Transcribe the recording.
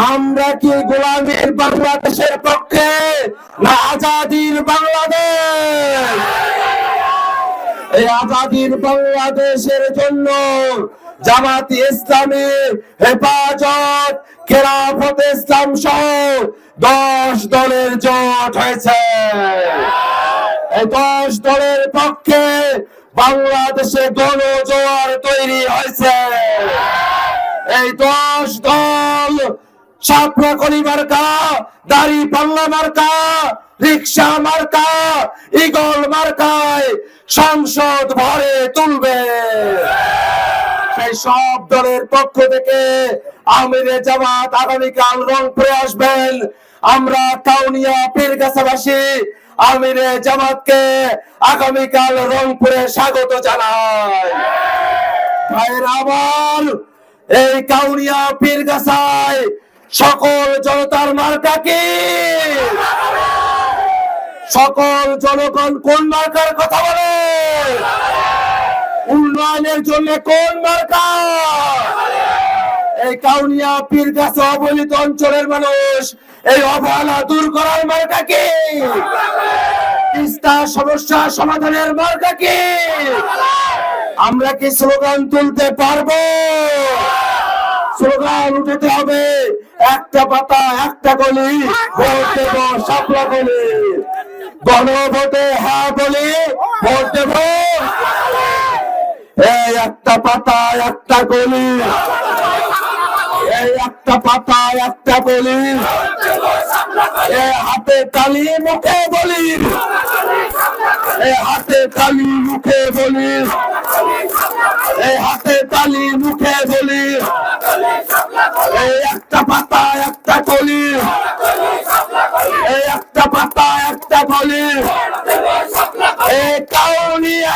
আমরা কি গোলামীর বাংলাদেশের পক্ষে না আজাদির বাংলাদেশ? এই আজাদির বাংলাদেশের জন্য জামাত ইসলামী, হেফাজত, খেলাফত ইসলাম সহ 10 দলের জোট হয়েছে। এই 10 দলের পক্ষে বাংলাদেশে গণজোয়ার তৈরি হয়েছে। এই 10 দল শাপলা কলি মার্কা, দাঁড়িপাল্লা মার্কা, রিক্সা মার্কা, ঈগল মার্কায় সংসদ ভরে তুলবে। সেই সব দলের পক্ষ থেকে আমিরে জামাত আগামীকাল রংপুরে আসবেন। আমরা কাউনিয়া পীরগাছাবাসী আমিরে জামাতকে আগামীকাল রংপুরে স্বাগত জানাই। ভাইরা আমার, এই কাউনিয়া পীরগাছায় সকল জনতার মার্কা কি? সকল জনগণ কোন মার্কার কথা বলে? উন্নয়নের জন্য কোন মার্কা? এই কাউনিয়া পীরগাছা অবহেলিত অঞ্চলের মানুষ এই অবহেলা দূর করার মার্কা কি? তিস্তা সমস্যা সমাধানের মার্কা কি? আমরা কি স্লোগান তুলতে পারবো? স্লোগান উঠাতে হবে, একটা পাতা একটা গলি, ভোট দেব শাপলা গলি। গণভোটে হ্যাঁ বলি, ভোট দেব। এই একটা পাতা একটা গলি, এই একটা পাতা একটা গলি, হাতে তালি মুখে বলি, হাতে তালি মুখে বলি, হাতে তালি মুখে বলি। এই একটা পাতা একটা গলি, এই একটা পাতা একটা গলি। এই কাউনিয়া